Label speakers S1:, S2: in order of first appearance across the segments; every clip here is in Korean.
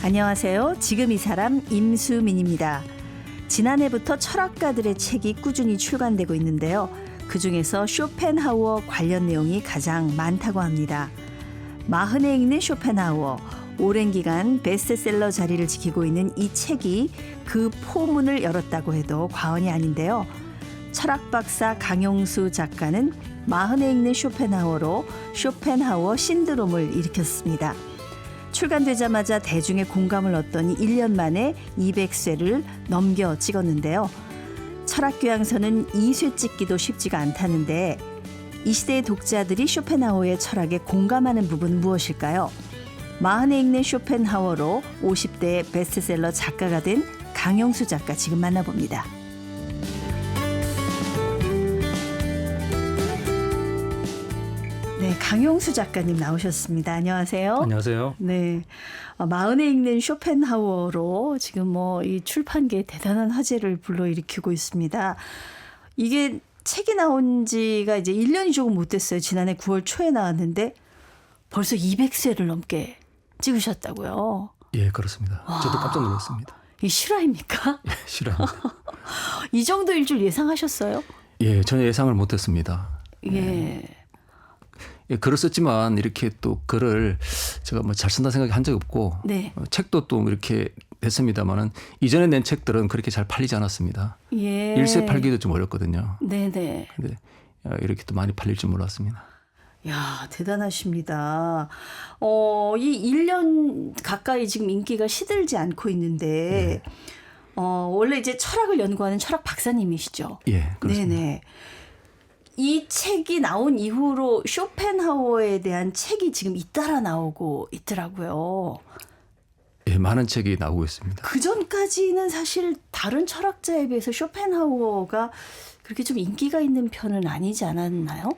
S1: 안녕하세요. 지금 이 사람 임수민입니다. 지난해부터 철학가들의 책이 꾸준히 출간되고 있는데요. 그중에서 쇼펜하우어 관련 내용이 가장 많다고 합니다. 40에 읽는 쇼펜하우어, 오랜 기간 베스트셀러 자리를 지키고 있는 이 책이 그 포문을 열었다고 해도 과언이 아닌데요. 철학박사 강용수 작가는 40에 읽는 쇼펜하우어로 쇼펜하우어 신드롬을 일으켰습니다. 출간되자마자 대중의 공감을 얻더니 1년 만에 200쇄를 넘겨 찍었는데요. 철학교양서는 2쇄 찍기도 쉽지가 않다는데 이 시대의 독자들이 쇼펜하우어의 철학에 공감하는 부분은 무엇일까요? 40에 읽는 쇼펜하우어로 50대의 베스트셀러 작가가 된 강용수 작가 지금 만나봅니다. 네, 강용수 작가님 나오셨습니다. 안녕하세요.
S2: 안녕하세요.
S1: 네, 40에 읽는 쇼펜하우어로 지금 이 출판계에 대단한 화제를 불러일으키고 있습니다. 이게 책이 나온 지가 이제 1년이 조금 못 됐어요. 지난해 9월 초에 나왔는데 벌써 200쇄를 넘게 찍으셨다고요?
S2: 예, 그렇습니다. 저도 깜짝 놀랐습니다.
S1: 이 실화입니까?
S2: 예, 실화입니다.
S1: 이 정도일 줄 예상하셨어요?
S2: 예, 전혀 예상을 못했습니다.
S1: 예.
S2: 예, 글을 썼지만 이렇게 또 글을 제가 잘 쓴다 생각이 한 적이 없고
S1: 네.
S2: 책도 또 이렇게 됐습니다만은 이전에 낸 책들은 그렇게 잘 팔리지 않았습니다.
S1: 예.
S2: 1쇄 팔기도 좀 어렵거든요.
S1: 네네.
S2: 근데 이렇게 또 많이 팔릴 줄 몰랐습니다.
S1: 야, 대단하십니다. 이 1년 가까이 지금 인기가 시들지 않고 있는데, 원래 이제 철학을 연구하는 철학 박사님이시죠?
S2: 예, 그렇습니다.
S1: 네네. 이 책이 나온 이후로 쇼펜하우어에 대한 책이 지금 잇따라 나오고 있더라고요.
S2: 예, 많은 책이 나오고 있습니다.
S1: 그 전까지는 사실 다른 철학자에 비해서 쇼펜하우어가 그렇게 좀 인기가 있는 편은 아니지 않았나요?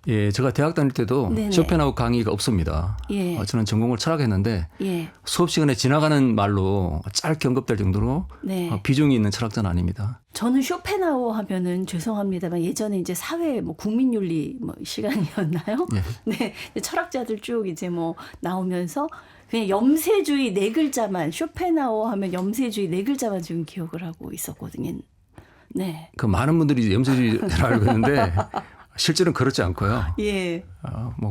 S2: 예, 제가 대학 다닐 때도
S1: 네네.
S2: 쇼펜하우어 강의가 없습니다.
S1: 예.
S2: 저는 전공을 철학했는데
S1: 예.
S2: 수업 시간에 지나가는 말로 짧게 언급될 정도로
S1: 네.
S2: 비중이 있는 철학자는 아닙니다.
S1: 저는 쇼펜하우어 하면은 죄송합니다만 예전에 이제 사회 국민윤리 시간이었나요?
S2: 예.
S1: 네, 철학자들 쭉 이제 나오면서 그냥 염세주의 네 글자만 쇼펜하우어 하면 염세주의 네 글자만 지금 기억을 하고 있었거든요. 네.
S2: 그 많은 분들이 염세주의를 알고 있는데 실제로는 그렇지 않고요.
S1: 예.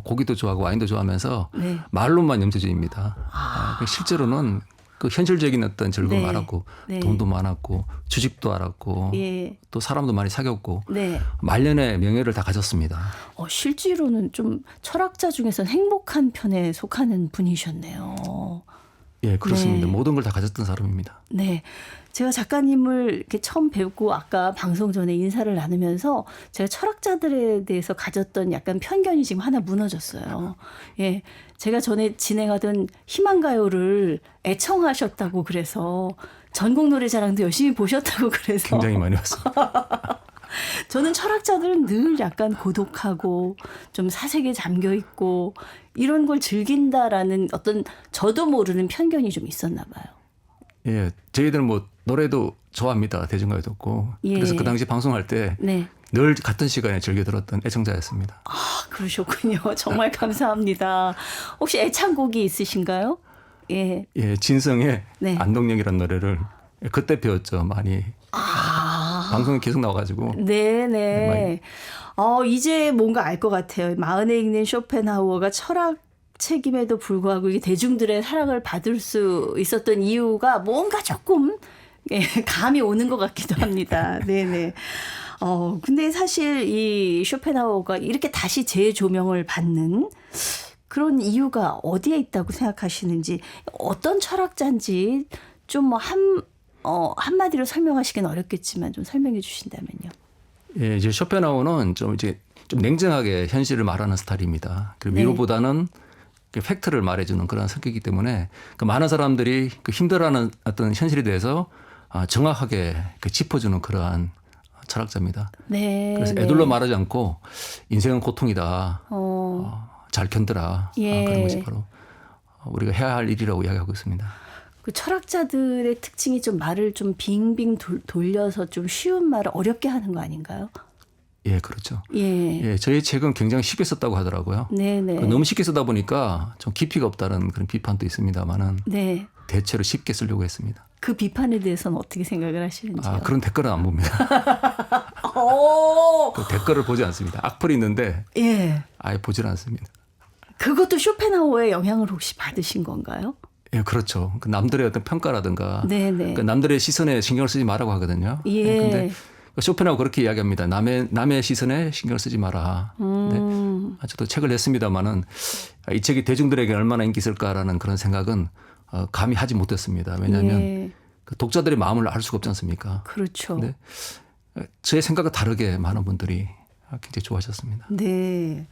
S2: 고기도 좋아하고 와인도 좋아하면서
S1: 네.
S2: 말로만 염세주의입니다. 실제로는 그 현실적인 어떤 즐거움
S1: 네.
S2: 알았고
S1: 네.
S2: 돈도 많았고 주식도 알았고
S1: 예.
S2: 또 사람도 많이 사귀었고
S1: 네.
S2: 말년에 명예를 다 가졌습니다.
S1: 실제로는 좀 철학자 중에서는 행복한 편에 속하는 분이셨네요.
S2: 예, 그렇습니다.
S1: 네.
S2: 모든 걸 다 가졌던 사람입니다.
S1: 네. 제가 작가님을 이렇게 처음 뵙고 아까 방송 전에 인사를 나누면서 제가 철학자들에 대해서 가졌던 약간 편견이 지금 하나 무너졌어요. 예. 제가 전에 진행하던 희망가요를 애청하셨다고 그래서 전국 노래자랑도 열심히 보셨다고 그래서
S2: 굉장히 많이 왔습니다.
S1: 저는 철학자들은 늘 약간 고독하고 좀 사색에 잠겨 있고 이런 걸 즐긴다라는 어떤 저도 모르는 편견이 좀 있었나 봐요.
S2: 예, 저희들은 노래도 좋아합니다. 대중가요 듣고.
S1: 예.
S2: 그래서 그 당시 방송할 때 늘
S1: 네.
S2: 같은 시간에 즐겨 들었던 애청자였습니다.
S1: 아, 그러셨군요. 정말 감사합니다. 혹시 애창곡이 있으신가요? 예.
S2: 예, 진성의
S1: 네.
S2: 안동역이라는 노래를 그때 배웠죠. 많이. 방송에 계속 나와가지고.
S1: 네네. 이제 뭔가 알 것 같아요. 40에 읽는 쇼펜하우어가 철학 책임에도 불구하고 이게 대중들의 사랑을 받을 수 있었던 이유가 뭔가 조금 감이 오는 것 같기도 합니다. 네네. 근데 사실 이 쇼펜하우어가 이렇게 다시 재조명을 받는 그런 이유가 어디에 있다고 생각하시는지, 어떤 철학자인지 좀 한마디로 설명하시기는 어렵겠지만 좀 설명해 주신다면요.
S2: 예, 이제 쇼펜하우어는 좀 냉정하게 현실을 말하는 스타일입니다. 그리고 위로보다는 팩트를 말해주는 그런 성격이기 때문에 그 많은 사람들이 그 힘들어하는 어떤 현실에 대해서 정확하게 짚어주는 그러한 철학자입니다.
S1: 네.
S2: 그래서 애둘러 말하지 않고 인생은 고통이다. 잘 견뎌라.
S1: 예.
S2: 그런 것이 바로 우리가 해야 할 일이라고 이야기하고 있습니다.
S1: 그 철학자들의 특징이 좀 말을 좀 빙빙 돌려서 좀 쉬운 말을 어렵게 하는 거 아닌가요?
S2: 예, 그렇죠.
S1: 예.
S2: 예, 저희 책은 굉장히 쉽게 썼다고 하더라고요.
S1: 네네.
S2: 너무 쉽게 쓰다 보니까 좀 깊이가 없다는 그런 비판도 있습니다만은.
S1: 네.
S2: 대체로 쉽게 쓰려고 했습니다.
S1: 그 비판에 대해서는 어떻게 생각을 하시는지요?
S2: 그런 댓글은 안 봅니다. 그 댓글을 보지 않습니다. 악플이 있는데
S1: 예.
S2: 아예 보질 않습니다.
S1: 그것도 쇼펜하우어의 영향을 혹시 받으신 건가요?
S2: 예, 그렇죠. 그 남들의 어떤 평가라든가
S1: 네네.
S2: 그 남들의 시선에 신경을 쓰지 말라고 하거든요.
S1: 예.
S2: 근데 쇼펜하우어 그렇게 이야기합니다. 남의 시선에 신경을 쓰지 마라. 근데 저도 책을 냈습니다마는 이 책이 대중들에게 얼마나 인기 있을까라는 그런 생각은 감히 하지 못했습니다. 왜냐하면
S1: 예.
S2: 그 독자들의 마음을 알 수가 없지 않습니까?
S1: 그렇죠.
S2: 근데 저의 생각과 다르게 많은 분들이 굉장히 좋아하셨습니다.
S1: 네.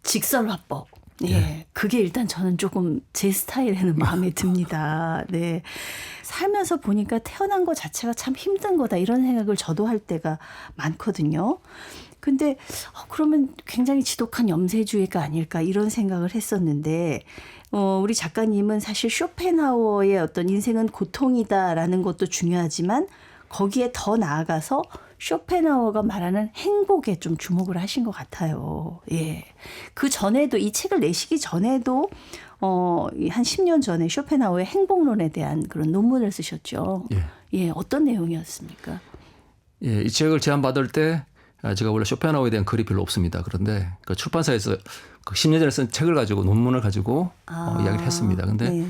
S1: 직설화법. 예. 그게 일단 저는 조금 제 스타일에는 마음에 듭니다. 네. 살면서 보니까 태어난 것 자체가 참 힘든 거다 이런 생각을 저도 할 때가 많거든요. 근데 그러면 굉장히 지독한 염세주의가 아닐까 이런 생각을 했었는데 우리 작가님은 사실 쇼펜하우어의 어떤 인생은 고통이다라는 것도 중요하지만 거기에 더 나아가서 쇼펜하우어가 말하는 행복에 좀 주목을 하신 것 같아요. 예. 그 전에도 이 책을 내시기 전에도 한 10년 전에 쇼펜하우어의 행복론에 대한 그런 논문을 쓰셨죠.
S2: 예.
S1: 예. 어떤 내용이었습니까?
S2: 예, 이 책을 제안받을 때 제가 원래 쇼펜하우어에 대한 글이 별로 없습니다. 그런데 그 출판사에서 그 10년 전에 쓴 책을 가지고 논문을 가지고 이야기를 했습니다. 근데
S1: 네.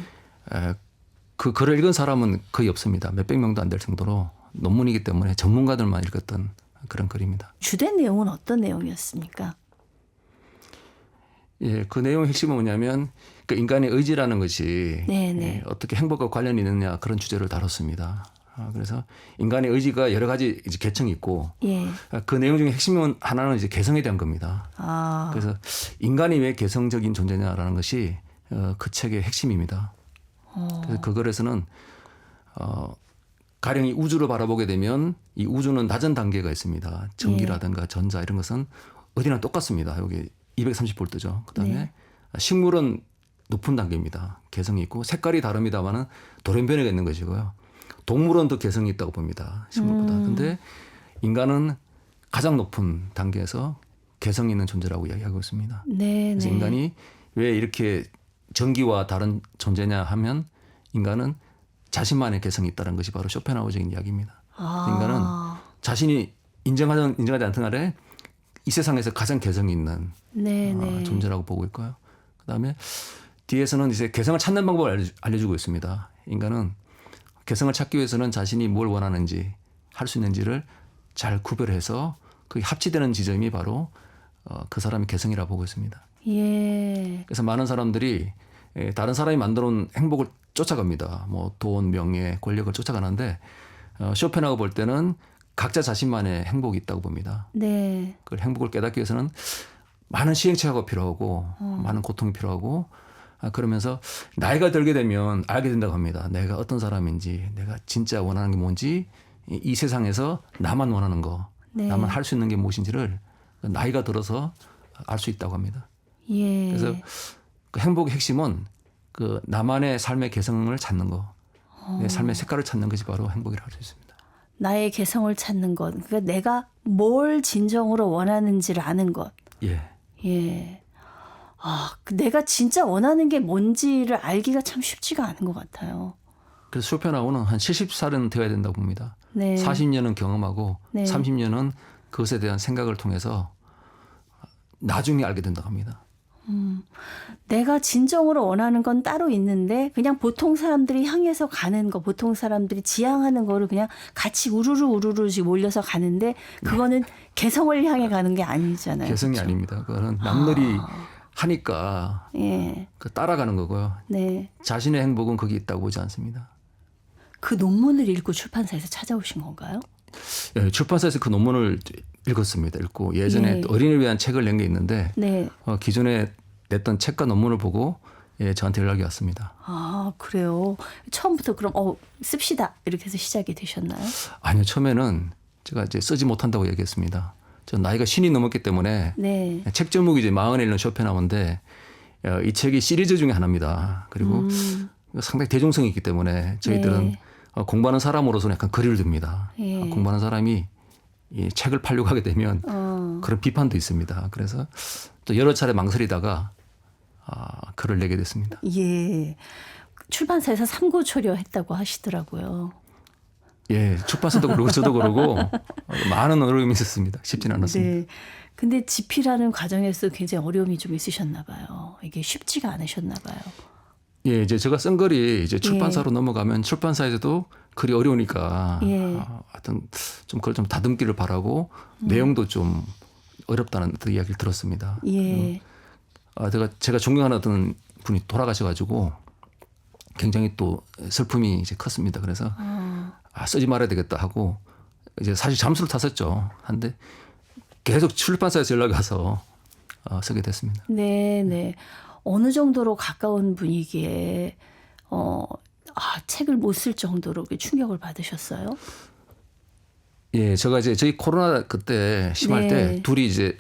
S2: 그 글을 읽은 사람은 거의 없습니다. 몇백 명도 안 될 정도로 논문이기 때문에 전문가들만 읽었던 그런 글입니다.
S1: 주된 내용은 어떤 내용이었습니까?
S2: 예, 그 내용의 핵심은 뭐냐면 그 인간의 의지라는 것이
S1: 네네.
S2: 어떻게 행복과 관련이 있느냐 그런 주제를 다뤘습니다. 그래서 인간의 의지가 여러 가지 이제 계층이 있고
S1: 예.
S2: 그 내용 중에 핵심은 하나는 이제 개성에 대한 겁니다. 그래서 인간이 왜 개성적인 존재냐라는 것이 그 책의 핵심입니다. 그래서 그 글에서는 가령 이 우주를 바라보게 되면 이 우주는 낮은 단계가 있습니다. 전기라든가 전자 이런 것은 어디나 똑같습니다. 여기 230볼트죠. 그다음에
S1: 네.
S2: 식물은 높은 단계입니다. 개성이 있고 색깔이 다릅니다만은 돌연변이가 있는 것이고요. 동물은 더 개성이 있다고 봅니다. 식물보다. 근데 인간은 가장 높은 단계에서 개성 있는 존재라고 이야기하고 있습니다.
S1: 네.
S2: 그래서 인간이 왜 이렇게 전기와 다른 존재냐 하면 인간은 자신만의 개성이 있다는 것이 바로 쇼펜하우어적인 이야기입니다. 인간은 자신이 인정하지 않던 한에 이 세상에서 가장 개성이 있는 존재라고 보고 있고요. 그다음에 뒤에서는 이제 개성을 찾는 방법을 알려주고 있습니다. 인간은 개성을 찾기 위해서는 자신이 뭘 원하는지 할 수 있는지를 잘 구별해서 그 합치되는 지점이 바로 그 사람의 개성이라고 보고 있습니다.
S1: 예.
S2: 그래서 많은 사람들이 다른 사람이 만들어놓은 행복을 쫓아갑니다. 뭐 돈, 명예, 권력을 쫓아가는데 쇼펜하우어 볼 때는 각자 자신만의 행복이 있다고 봅니다.
S1: 네.
S2: 그 행복을 깨닫기 위해서는 많은 시행착오가 필요하고 많은 고통이 필요하고 그러면서 나이가 들게 되면 알게 된다고 합니다. 내가 어떤 사람인지 내가 진짜 원하는 게 뭔지 이 세상에서 나만 원하는 거
S1: 네.
S2: 나만 할 수 있는 게 무엇인지를 나이가 들어서 알 수 있다고 합니다.
S1: 예.
S2: 그래서 그 행복의 핵심은 그 나만의 삶의 개성을 찾는 거, 내 삶의 색깔을 찾는 것이 바로 행복이라고 할 수 있습니다.
S1: 나의 개성을 찾는 것. 그러니까 내가 뭘 진정으로 원하는지를 아는 것.
S2: 예.
S1: 예. 내가 진짜 원하는 게 뭔지를 알기가 참 쉽지가 않은 것 같아요.
S2: 그래서 쇼펜하우어는 한 70살은 되어야 된다고 봅니다.
S1: 네.
S2: 40년은 경험하고
S1: 네.
S2: 30년은 그것에 대한 생각을 통해서 나중에 알게 된다고 합니다.
S1: 내가 진정으로 원하는 건 따로 있는데 그냥 보통 사람들이 향해서 가는 거, 보통 사람들이 지향하는 거를 그냥 같이 우르르 지금 몰려서 가는데 그거는 개성을 향해 가는 게 아니잖아요.
S2: 개성이
S1: 그렇죠?
S2: 아닙니다. 그거는 남들이 하니까
S1: 예.
S2: 그 따라가는 거고요.
S1: 네.
S2: 자신의 행복은 거기 있다고 보지 않습니다.
S1: 그 논문을 읽고 출판사에서 찾아오신 건가요?
S2: 예, 출판사에서 그 논문을 읽었습니다. 읽고 예전에
S1: 예.
S2: 어린이를 위한 책을 낸 게 있는데
S1: 네.
S2: 기존에 냈던 책과 논문을 보고 저한테 연락이 왔습니다.
S1: 그래요. 처음부터 그럼 씁시다 이렇게 해서 시작이 되셨나요?
S2: 아니요. 처음에는 제가 이제 쓰지 못한다고 얘기했습니다. 저 나이가 50이 넘었기 때문에
S1: 네.
S2: 책 제목이 이제 40일 쇼펜하우어인데 이 책이 시리즈 중에 하나입니다. 그리고 상당히 대중성이 있기 때문에 저희들은
S1: 네.
S2: 공부하는 사람으로서는 약간 거리를 둡니다.
S1: 예.
S2: 공부하는 사람이 이 책을 팔려고 하게 되면 그런 비판도 있습니다. 그래서 또 여러 차례 망설이다가 글을 내게 됐습니다.
S1: 예. 출판사에서 삼고 초려했다고 하시더라고요.
S2: 예, 출판사도 그러고 저도 그러고 많은 어려움이 있었습니다. 쉽지는 않았습니다.
S1: 네. 근데 집필하는 과정에서 굉장히 어려움이 좀 있으셨나 봐요. 이게 쉽지가 않으셨나 봐요.
S2: 예, 이제 제가 쓴 글이 이제 출판사로 넘어가면 출판사에서도 글이 어려우니까 하여튼 좀 그걸 좀 다듬기를 바라고 내용도 좀 어렵다는 그 이야기를 들었습니다.
S1: 예.
S2: 제가 존경하는 어떤 분이 돌아가셔가지고 굉장히 또 슬픔이 이제 컸습니다. 그래서 쓰지 말아야 되겠다 하고 이제 사실 잠수를 탔었죠. 한데 계속 출판사에서 연락이 와서 쓰게 됐습니다.
S1: 네, 네. 어느 정도로 가까운 분위기에 책을 못 쓸 정도로 충격을 받으셨어요?
S2: 예, 제가 이제 저희 코로나 그때 심할
S1: 네.
S2: 때 둘이 이제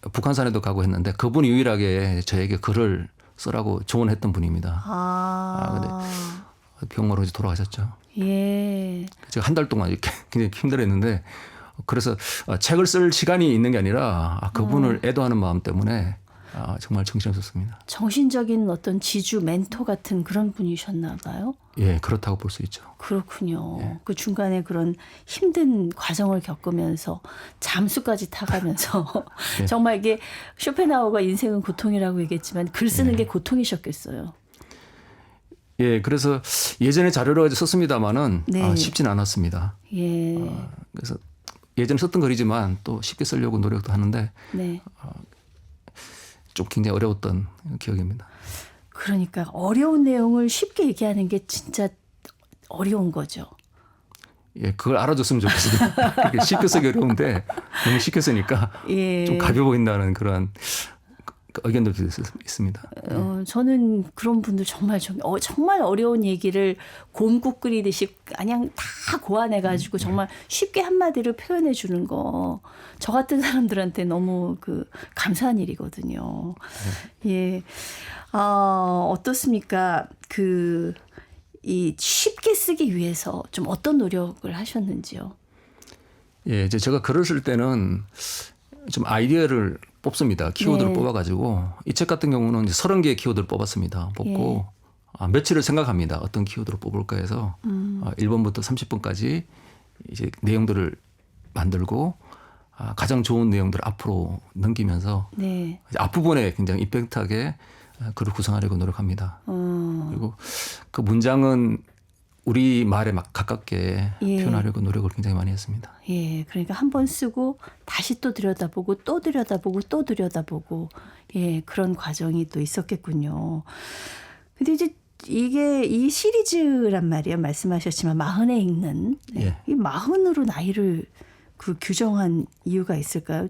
S2: 북한산에도 가고 했는데 그분이 유일하게 저에게 글을 쓰라고 조언했던 분입니다. 근데 병으로 이제 돌아가셨죠.
S1: 예.
S2: 제가 한 달 동안 이렇게 굉장히 힘들었는데 그래서 책을 쓸 시간이 있는 게 아니라 그분을 애도하는 마음 때문에 정말 정신없었습니다.
S1: 정신적인 어떤 지주, 멘토 같은 그런 분이셨나 봐요.
S2: 예, 그렇다고 볼 수 있죠.
S1: 그렇군요.
S2: 예.
S1: 그 중간에 그런 힘든 과정을 겪으면서 잠수까지 타가면서
S2: 예.
S1: 정말 이게 쇼펜하우어가 인생은 고통이라고 얘기했지만 글 쓰는 게 고통이셨겠어요.
S2: 예, 그래서 예전에 자료를 썼습니다마는
S1: 네.
S2: 쉽지는 않았습니다.
S1: 예.
S2: 그래서 예전에 썼던 글이지만 또 쉽게 쓰려고 노력도 하는데
S1: 네.
S2: 좀 굉장히 어려웠던 기억입니다.
S1: 그러니까 어려운 내용을 쉽게 얘기하는 게 진짜 어려운 거죠.
S2: 예, 그걸 알아줬으면 좋겠어요. 그렇게 쉽게 쓰기 어려운데 너무 쉽게 쓰니까
S1: 예.
S2: 좀 가벼워 보인다는 그런 의견들도 있습니다.
S1: 저는 그런 분들 정말 어려운 얘기를 곰국 끓이듯이 그냥 다 고안해가지고 정말 쉽게 한마디로 표현해 주는 거 저 같은 사람들한테 너무 감사한 일이거든요. 예, 어떻습니까? 이 쉽게 쓰기 위해서 좀 어떤 노력을 하셨는지요?
S2: 예, 이제 제가 글을 쓸 때는 좀 아이디어를 뽑습니다. 키워드를
S1: 네.
S2: 뽑아가지고 이 책 같은 경우는 이제 30개의 키워드를 뽑았습니다. 뽑고 며칠을 생각합니다. 어떤 키워드를 뽑을까 해서 1번부터 30번까지 이제 내용들을 만들고 가장 좋은 내용들을 앞으로 넘기면서
S1: 네.
S2: 이제 앞부분에 굉장히 임팩트하게 글을 구성하려고 노력합니다. 그리고 그 문장은 우리 말에 막 가깝게 표현하려고 노력을 굉장히 많이 했습니다.
S1: 예, 그러니까 한 번 쓰고 다시 또 들여다보고 또 들여다보고 또 들여다보고 예, 그런 과정이 또 있었겠군요. 근데 이제 이게 이 시리즈란 말이에요. 말씀하셨지만 40에 읽는
S2: 예.
S1: 이 40으로 나이를 규정한 이유가 있을까요?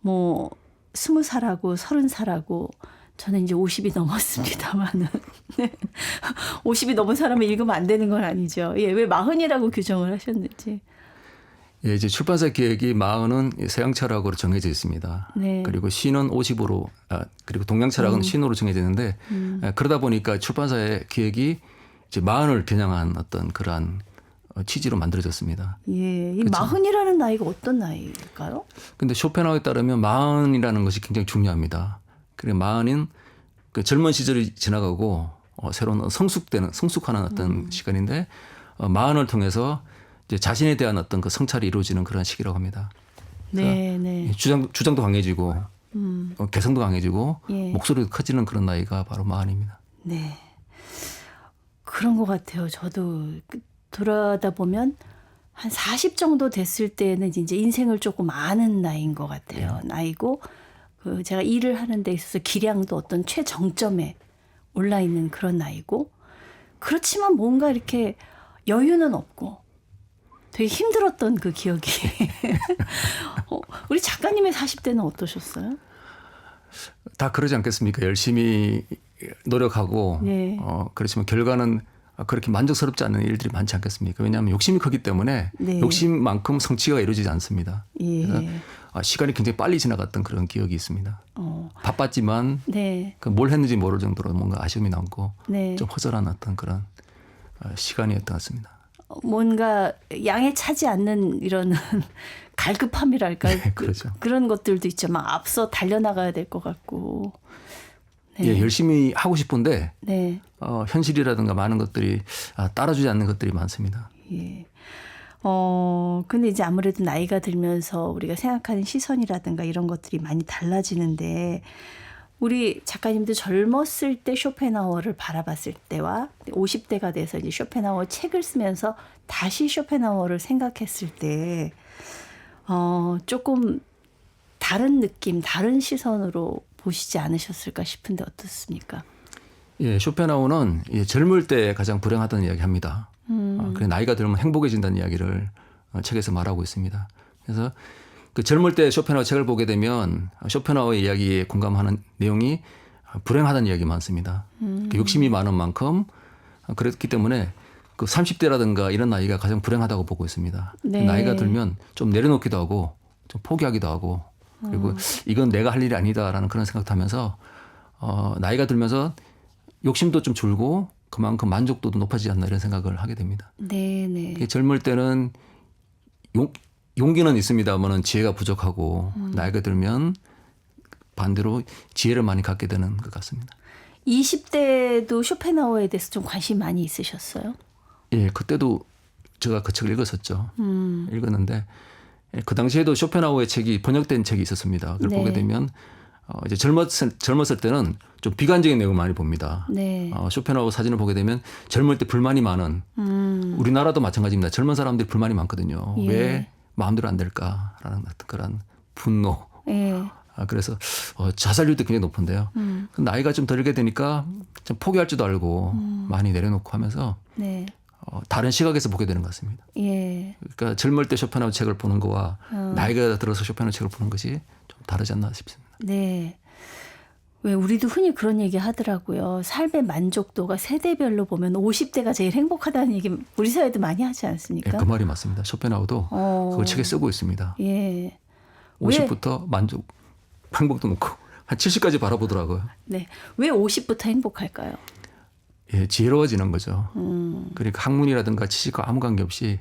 S1: 뭐 20살하고 30살하고 저는 이제 50이 넘었습니다만은 50이 넘은 사람을 읽으면 안 되는 건 아니죠. 예, 왜 40이라고 규정을 하셨는지.
S2: 예, 이제 출판사 기획이 40은 서양 철학으로 정해져 있습니다.
S1: 네.
S2: 그리고 시는 50으로 그리고 동양 철학은 신으로 정해져 있는데 그러다 보니까 출판사의 기획이 이제 40을 겨냥한 어떤 그러한 취지로 만들어졌습니다.
S1: 예, 이 40이라는 나이가 어떤 나이일까요?
S2: 근데 쇼펜하우에 따르면 40이라는 것이 굉장히 중요합니다. 그래 40인 그 젊은 시절이 지나가고 새로운 성숙하는 어떤 시간인데 40을 통해서 이제 자신에 대한 어떤 그 성찰이 이루어지는 그런 시기라고 합니다.
S1: 네, 네.
S2: 주장도 강해지고 개성도 강해지고
S1: 예.
S2: 목소리도 커지는 그런 나이가 바로 40입니다.
S1: 네. 그런 것 같아요. 저도 돌아다 보면 한 40 정도 됐을 때는 이제 인생을 조금 아는 나이인 것 같아요. 나이고 제가 일을 하는 데 있어서 기량도 어떤 최정점에 올라 있는 그런 나이고 그렇지만 뭔가 이렇게 여유는 없고 되게 힘들었던 그 기억이. 우리 작가님의 40대는 어떠셨어요?
S2: 다 그러지 않겠습니까? 열심히 노력하고
S1: 네.
S2: 그렇지만 결과는 그렇게 만족스럽지 않은 일들이 많지 않겠습니까? 왜냐하면 욕심이 크기 때문에
S1: 네.
S2: 욕심만큼 성취가 이루어지지 않습니다.
S1: 예.
S2: 그래서 시간이 굉장히 빨리 지나갔던 그런 기억이 있습니다. 바빴지만
S1: 네.
S2: 뭘 했는지 모를 정도로 뭔가 아쉬움이 남고
S1: 네.
S2: 좀 허전한 어떤 그런 시간이었던 것 같습니다.
S1: 뭔가 양에 차지 않는 이런 갈급함이랄까
S2: 네, 그렇죠.
S1: 그런 것들도 있죠. 막 앞서 달려나가야 될 것 같고. 네.
S2: 예, 열심히 하고 싶은데
S1: 네.
S2: 현실이라든가 많은 것들이 따라주지 않는 것들이 많습니다.
S1: 예. 근데 이제 아무래도 나이가 들면서 우리가 생각하는 시선이라든가 이런 것들이 많이 달라지는데 우리 작가님도 젊었을 때 쇼펜하우어를 바라봤을 때와 50대가 돼서 이제 쇼펜하우어 책을 쓰면서 다시 쇼펜하우어를 생각했을 때 조금 다른 느낌, 다른 시선으로 보시지 않으셨을까 싶은데 어떻습니까?
S2: 예, 쇼펜하우어는 젊을 때 가장 불행하다는 이야기합니다. 그래 나이가 들면 행복해진다는 이야기를 책에서 말하고 있습니다. 그래서 그 젊을 때 쇼펜하우어 책을 보게 되면 쇼펜하우어의 이야기에 공감하는 내용이 불행하다는 이야기 많습니다. 욕심이 많은 만큼 그랬기 때문에 그 30대라든가 이런 나이가 가장 불행하다고 보고 있습니다.
S1: 네.
S2: 나이가 들면 좀 내려놓기도 하고 좀 포기하기도 하고 그리고 이건 내가 할 일이 아니다라는 그런 생각도 하면서 나이가 들면서 욕심도 좀 줄고 그만큼 만족도도 높아지지 않나 이런 생각을 하게 됩니다.
S1: 네네.
S2: 젊을 때는 용기는 있습니다만은 지혜가 부족하고 나이가 들면 반대로 지혜를 많이 갖게 되는 것 같습니다.
S1: 20대도 쇼펜하우어에 대해서 좀 관심 많이 있으셨어요?
S2: 예, 그때도 제가 그 책을 읽었었죠. 읽었는데 그 당시에도 쇼펜하우어의 책이 번역된 책이 있었습니다. 그걸
S1: 네.
S2: 보게 되면 이제 젊었을 때는 좀 비관적인 내용을 많이 봅니다.
S1: 네.
S2: 쇼펜하우어 사진을 보게 되면 젊을 때 불만이 많은 우리나라도 마찬가지입니다. 젊은 사람들이 불만이 많거든요.
S1: 예.
S2: 왜 마음대로 안 될까라는 그런 분노.
S1: 예.
S2: 그래서 자살률도 굉장히 높은데요. 나이가 좀 들게 되니까 좀 포기할 줄도 알고 많이 내려놓고 하면서
S1: 네.
S2: 다른 시각에서 보게 되는 것 같습니다.
S1: 예.
S2: 그러니까 젊을 때 쇼펜하우어 책을 보는 거와 나이가 들어서 쇼펜하우어 책을 보는 것이 좀 다르지 않나 싶습니다.
S1: 네. 왜 우리도 흔히 그런 얘기 하더라고요. 삶의 만족도가 세대별로 보면 50대가 제일 행복하다는 얘기 우리 사회도 많이 하지 않습니까?
S2: 예, 그 말이 맞습니다. 쇼펜하우어도 그걸 책에 쓰고 있습니다.
S1: 예.
S2: 50부터 행복도 높고 한 70까지 바라보더라고요.
S1: 네. 왜 50부터 행복할까요?
S2: 예, 지혜로워지는 거죠. 그러니까 학문이라든가 지식과 아무 관계없이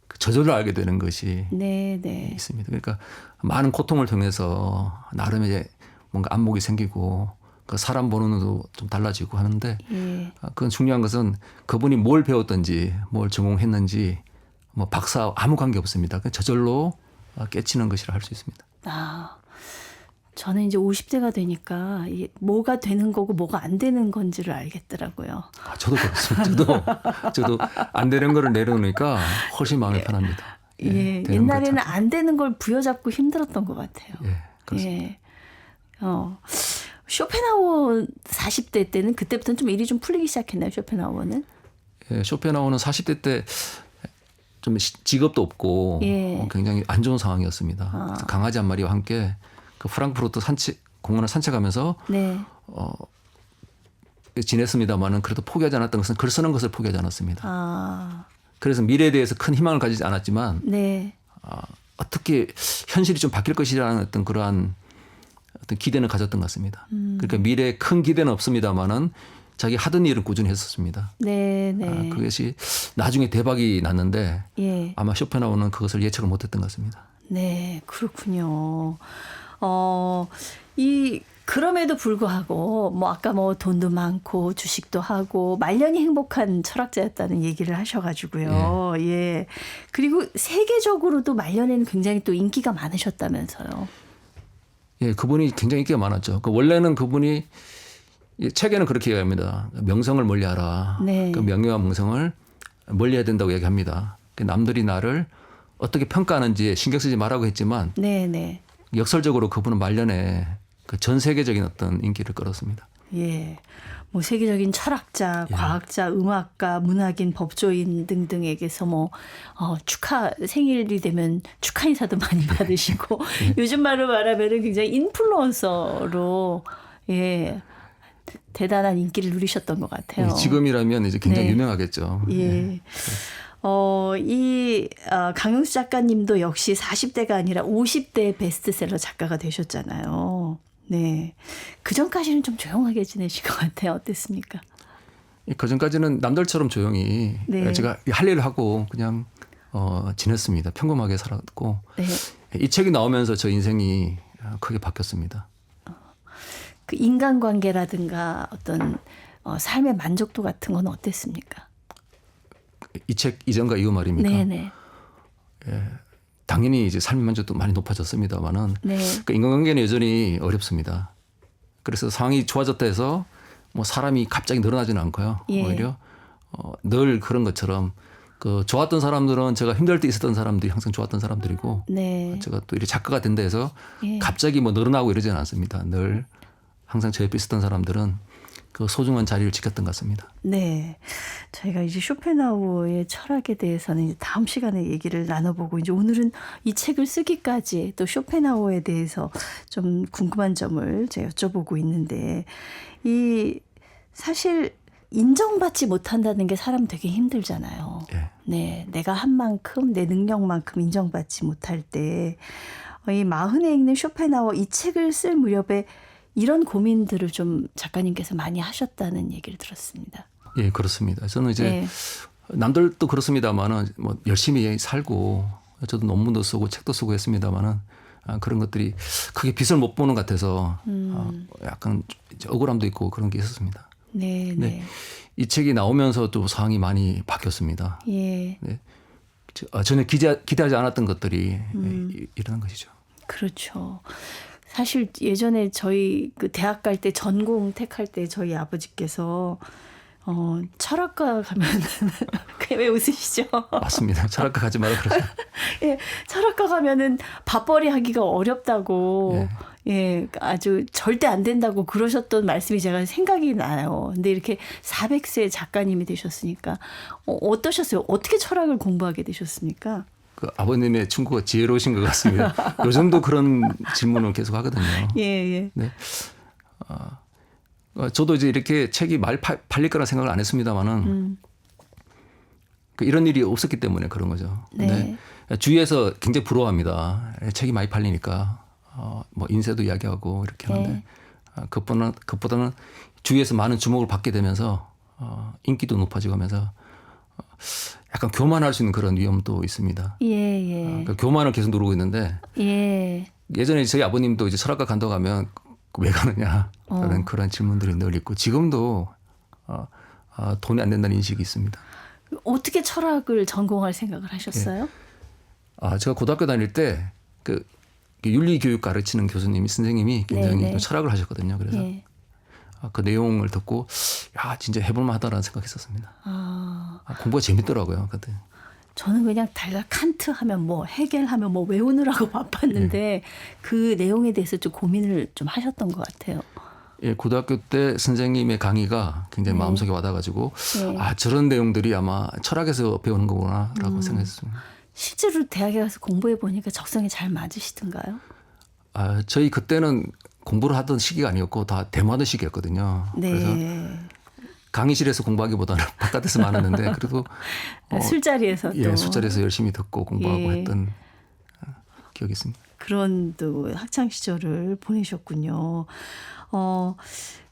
S2: 그 저절로 알게 되는 것이
S1: 네, 네.
S2: 있습니다. 그러니까 많은 고통을 통해서 나름의 이제 뭔가 안목이 생기고 그 사람 보는 눈도 좀 달라지고 하는데
S1: 예.
S2: 그건 중요한 것은 그분이 뭘 배웠든지 뭘 전공했는지 뭐 박사 아무 관계 없습니다. 그냥 저절로 깨치는 것이라 할 수 있습니다.
S1: 저는 이제 50대가 되니까 이게 뭐가 되는 거고 뭐가 안 되는 건지를 알겠더라고요.
S2: 저도 그렇습니다. 저도 안 되는 거를 내려놓으니까 훨씬 마음이 편합니다.
S1: 예.
S2: 되는
S1: 옛날에는
S2: 걸
S1: 안 되는 걸 부여잡고 힘들었던 것 같아요.
S2: 예, 그렇습니다.
S1: 예. 쇼펜하우어 40대 때는 그때부터는 좀 일이 좀 풀리기 시작했나요, 쇼펜하우어는?
S2: 예, 쇼펜하우어는 40대 때 좀 직업도 없고
S1: 예.
S2: 굉장히 안 좋은 상황이었습니다. 그래서 강아지 한 마리와 함께 그 프랑크푸르트 공원을 산책하면서
S1: 네.
S2: 지냈습니다만은 그래도 포기하지 않았던 것은 글 쓰는 것을 포기하지 않았습니다. 그래서 미래에 대해서 큰 희망을 가지지 않았지만
S1: 네.
S2: 어떻게 현실이 좀 바뀔 것이라는 어떤 그러한 어떤 기대는 가졌던 것 같습니다. 그러니까 미래에 큰 기대는 없습니다만은 자기 하던 일은 꾸준히 했었습니다.
S1: 네, 네.
S2: 그것이 나중에 대박이 났는데
S1: 예.
S2: 아마 쇼펜하우어는 그것을 예측을 못했던 것 같습니다.
S1: 네, 그렇군요. 그럼에도 불구하고 뭐 아까 뭐 돈도 많고 주식도 하고 말년이 행복한 철학자였다는 얘기를 하셔가지고요. 예. 그리고 세계적으로도 말년에는 굉장히 또 인기가 많으셨다면서요.
S2: 예, 그분이 굉장히 인기가 많았죠. 원래는 그분이 책에는 그렇게 얘기합니다. 명성을 멀리하라.
S1: 네.
S2: 그 명예와 명성을 멀리해야 된다고 얘기합니다. 남들이 나를 어떻게 평가하는지 신경 쓰지 말라고 했지만
S1: 네, 네.
S2: 역설적으로 그분은 말년에 그 전 세계적인 어떤 인기를 끌었습니다.
S1: 예. 뭐 세계적인 철학자, 과학자, 음악가, 문학인, 법조인 등등에게서 뭐 생일이 되면 축하 인사도 많이 받으시고 요즘 말로 말하면은 굉장히 인플루언서로 대단한 인기를 누리셨던 것 같아요.
S2: 지금이라면 이제 굉장히
S1: 네.
S2: 유명하겠죠.
S1: 예. 강용수 작가님도 역시 40대가 아니라 50대 베스트셀러 작가가 되셨잖아요. 네. 그 전까지는 좀 조용하게 지내실 것 같아요. 어땠습니까?
S2: 그 전까지는 남들처럼 조용히
S1: 네.
S2: 제가 할 일을 하고 그냥 지냈습니다. 평범하게 살았고
S1: 네.
S2: 이 책이 나오면서 저 인생이 크게 바뀌었습니다.
S1: 그 인간관계라든가 어떤 삶의 만족도 같은 건 어땠습니까?
S2: 이 책 이전과 이후 말입니까?
S1: 네네.
S2: 당연히 이제 삶의 만족도 많이 높아졌습니다만은
S1: 네.
S2: 그러니까 인간관계는 여전히 어렵습니다. 그래서 상황이 좋아졌다 해서 뭐 사람이 갑자기 늘어나지는 않고요.
S1: 예.
S2: 오히려 늘 그런 것처럼 그 좋았던 사람들은 제가 힘들 때 있었던 사람들이 항상 좋았던 사람들이고
S1: 네.
S2: 제가 또 이렇게 작가가 된다 해서
S1: 예.
S2: 갑자기 뭐 늘어나고 이러지는 않습니다. 늘 항상 제 옆에 있었던 사람들은 그 소중한 자리를 지켰던 것 같습니다.
S1: 네. 저희가 이제 쇼펜하우어의 철학에 대해서는 이제 다음 시간에 얘기를 나눠보고 이제 오늘은 이 책을 쓰기까지 또 쇼펜하우어에 대해서 좀 궁금한 점을 제가 여쭤보고 있는데 이 사실 인정받지 못한다는 게 사람 되게 힘들잖아요.
S2: 예.
S1: 네. 내가 한 만큼 내 능력만큼 인정받지 못할 때 이 마흔에 읽는 쇼펜하우어 이 책을 쓸 무렵에 이런 고민들을 좀 작가님께서 많이 하셨다는 얘기를 들었습니다.
S2: 예, 그렇습니다. 저는 이제
S1: 네.
S2: 남들도 그렇습니다만은 뭐 열심히 살고 저도 논문도 쓰고 책도 쓰고 했습니다만은 그런 것들이 크게 빛을 못 보는 것 같아서 약간 이제 억울함도 있고 그런 게 있었습니다.
S1: 네,
S2: 네.
S1: 네.
S2: 이 책이 나오면서 또 상황이 많이 바뀌었습니다.
S1: 예.
S2: 네. 전혀 기대하지 않았던 것들이 일어난 것이죠.
S1: 그렇죠. 사실 예전에 저희 그 대학 갈 때 전공 택할 때 저희 아버지께서 철학과 가면 왜 웃으시죠?
S2: 맞습니다. 철학과 가지 마라 그러죠.
S1: 예, 철학과 가면은 밥벌이 하기가 어렵다고 예, 아주 절대 안 된다고 그러셨던 말씀이 제가 생각이 나요. 근데 이렇게 400세 작가님이 되셨으니까 어떠셨어요? 어떻게 철학을 공부하게 되셨습니까?
S2: 그 아버님의 충고가 지혜로우신 것 같습니다. 요즘도 그런 질문을 계속 하거든요.
S1: 예, 예.
S2: 네. 저도 이제 이렇게 책이 많이 팔릴 거라 생각을 안 했습니다만은 이런 일이 없었기 때문에 그런 거죠.
S1: 네.
S2: 근데 주위에서 굉장히 부러워합니다. 책이 많이 팔리니까 뭐 인쇄도 이야기하고 이렇게 하는데 그것보다는 주위에서 많은 주목을 받게 되면서 인기도 높아지고 하면서 약간 교만할 수 있는 그런 위험도 있습니다.
S1: 예, 예.
S2: 그러니까 교만을 계속 누르고 있는데
S1: 예.
S2: 예전에 저희 아버님도 이제 철학과 간다고 하면 왜 가느냐라는 그런 질문들이 늘 있고 지금도 돈이 안 된다는 인식이 있습니다.
S1: 어떻게 철학을 전공할 생각을 하셨어요?
S2: 제가 고등학교 다닐 때 그 윤리 교육 가르치는 교수님이 선생님이 굉장히
S1: 네.
S2: 철학을 하셨거든요. 그래서
S1: 예.
S2: 그 내용을 듣고 야 진짜 해볼만하다라는 생각했었습니다. 공부가 재밌더라고요. 그때.
S1: 저는 그냥 달라 칸트 하면 뭐 헤겔 하면 뭐 외우느라고 바빴는데 그 내용에 대해서 좀 고민을 좀 하셨던 것 같아요.
S2: 예, 고등학교 때 선생님의 강의가 굉장히 마음속에 와닿아가지고 저런 내용들이 아마 철학에서 배우는 거구나라고 생각했습니다.
S1: 실제로 대학에 가서 공부해 보니까 적성에 잘 맞으시던가요?
S2: 저희 그때는 공부를 하던 시기가 아니었고 다 데모하던 시기였거든요.
S1: 네.
S2: 그래서 강의실에서 공부하기보다는 바깥에서 많았는데 그래도
S1: 술자리에서 또
S2: 예, 술자리에서 열심히 듣고 공부하고
S1: 예.
S2: 했던 기억이 있습니다.
S1: 그런 또 학창 시절을 보내셨군요.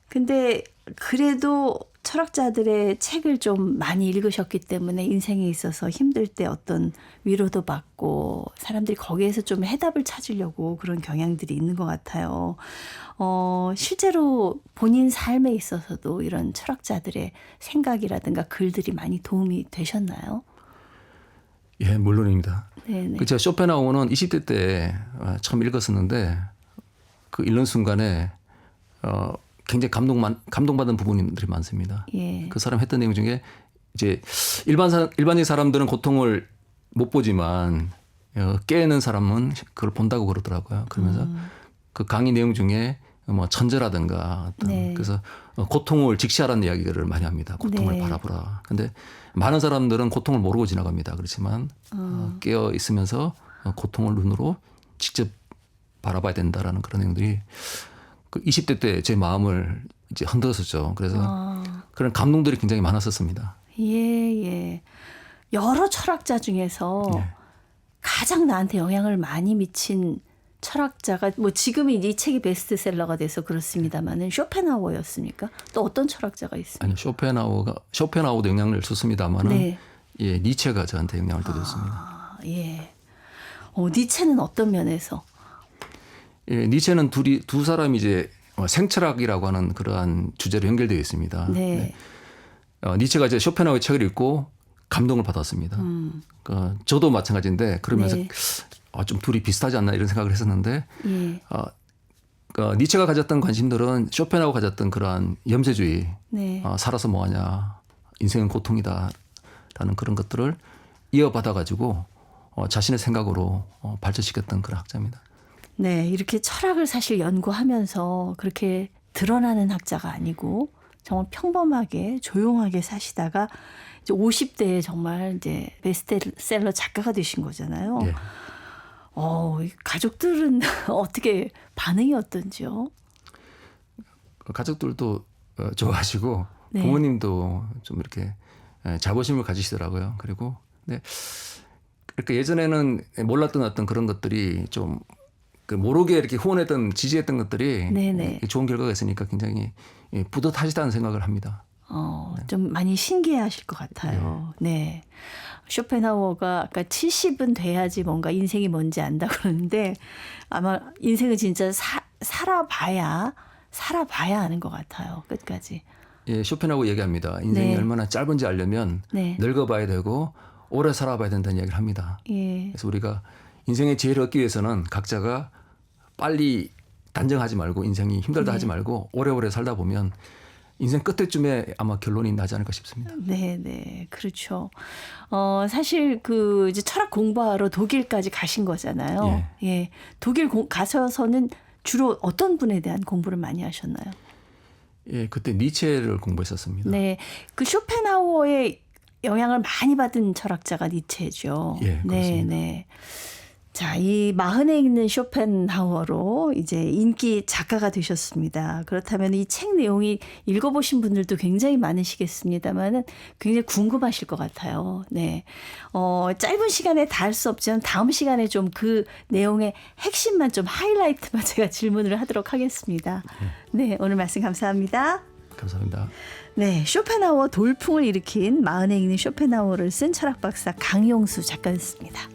S1: 근데 그래도 철학자들의 책을 좀 많이 읽으셨기 때문에 인생에 있어서 힘들 때 어떤 위로도 받고 사람들이 거기에서 좀 해답을 찾으려고 그런 경향들이 있는 것 같아요. 실제로 본인 삶에 있어서도 이런 철학자들의 생각이라든가 글들이 많이 도움이 되셨나요?
S2: 예, 물론입니다.
S1: 네네.
S2: 제가 쇼펜하우어는 20대 때 처음 읽었었는데 그 읽는 순간에 굉장히 감동받은 부분들이 많습니다.
S1: 예.
S2: 그 사람 했던 내용 중에 이제 일반적인 사람들은 고통을 못 보지만 깨는 사람은 그걸 본다고 그러더라고요. 그러면서 그 강의 내용 중에 뭐 천재라든가 어떤
S1: 네.
S2: 그래서 고통을 직시하라는 이야기를 많이 합니다. 고통을
S1: 네.
S2: 바라보라. 근데 많은 사람들은 고통을 모르고 지나갑니다. 그렇지만 깨어 있으면서 고통을 눈으로 직접 바라봐야 된다라는 그런 내용들이 그 20대 때 제 마음을 이제 흔들었었죠. 그래서 그런 감동들이 굉장히 많았었습니다.
S1: 예, 예. 여러 철학자 중에서 가장 나한테 영향을 많이 미친 철학자가 뭐 지금은 이 책이 베스트셀러가 돼서 그렇습니다만은 쇼펜하우어였습니까? 또 어떤 철학자가 있습니까?
S2: 아니요, 쇼펜하우어도 영향을 줬습니다만은
S1: 네.
S2: 예, 니체가 저한테 영향을 더 줬습니다.
S1: 예. 니체는 어떤 면에서?
S2: 예, 니체는 두 사람이 이제 생철학이라고 하는 그러한 주제로 연결되어 있습니다.
S1: 네.
S2: 니체가 이제 쇼펜하우의 책을 읽고 감동을 받았습니다. 저도 마찬가지인데 그러면서
S1: 네.
S2: 좀 둘이 비슷하지 않나 이런 생각을 했었는데
S1: 예.
S2: 니체가 가졌던 관심들은 쇼펜하우가 가졌던 그러한 염세주의,
S1: 네.
S2: 살아서 뭐하냐, 인생은 고통이다라는 그런 것들을 이어받아 가지고 자신의 생각으로 발전시켰던 그런 학자입니다.
S1: 네, 이렇게 철학을 사실 연구하면서 그렇게 드러나는 학자가 아니고 정말 평범하게 조용하게 사시다가 이제 50대에 정말 이제 베스트셀러 작가가 되신 거잖아요.
S2: 예.
S1: 이 가족들은 어떻게 반응이 어떤지요?
S2: 가족들도 좋아하시고
S1: 네.
S2: 부모님도 좀 이렇게 자부심을 가지시더라고요. 그리고 네. 그러니까 예전에는 몰랐던 어떤 그런 것들이 좀 모르게 이렇게 후원했던 지지했던 것들이
S1: 네네.
S2: 좋은 결과가 있으니까 굉장히 뿌듯하시다는 생각을 합니다.
S1: 좀 많이 신기해하실 것 같아요. 네. 쇼펜하우어가 아까 70은 돼야지 뭔가 인생이 뭔지 안다 그러는데 아마 인생은 진짜 살아봐야 아는 것 같아요. 끝까지.
S2: 예, 쇼펜하우어 얘기합니다. 인생이
S1: 네.
S2: 얼마나 짧은지 알려면
S1: 네.
S2: 늙어봐야 되고 오래 살아봐야 된다는 이야기를 합니다.
S1: 예.
S2: 그래서 우리가 인생의 지혜를 얻기 위해서는 각자가 빨리 단정하지 말고 인생이 힘들다 하지 말고 오래오래 살다 보면 인생 끝에쯤에 아마 결론이 나지 않을까 싶습니다.
S1: 네, 네. 그렇죠. 사실 이제 철학 공부하러 독일까지 가신 거잖아요. 예. 독일 가셔서는 주로 어떤 분에 대한 공부를 많이 하셨나요?
S2: 예, 그때 니체를 공부했었습니다.
S1: 네. 그 쇼펜하우어의 영향을 많이 받은 철학자가 니체죠.
S2: 예, 그렇습니다.
S1: 네, 네. 자, 이 마흔에 읽는 쇼펜하우어로 이제 인기 작가가 되셨습니다. 그렇다면 이 책 내용이 읽어보신 분들도 굉장히 많으시겠습니다만은 굉장히 궁금하실 것 같아요. 네. 짧은 시간에 다 할 수 없지만 다음 시간에 좀 그 내용의 핵심만 좀 하이라이트만 제가 질문을 하도록 하겠습니다. 네, 오늘 말씀 감사합니다.
S2: 감사합니다.
S1: 네, 쇼펜하우어 돌풍을 일으킨 마흔에 읽는 쇼펜하우어를 쓴 철학 박사 강용수 작가였습니다.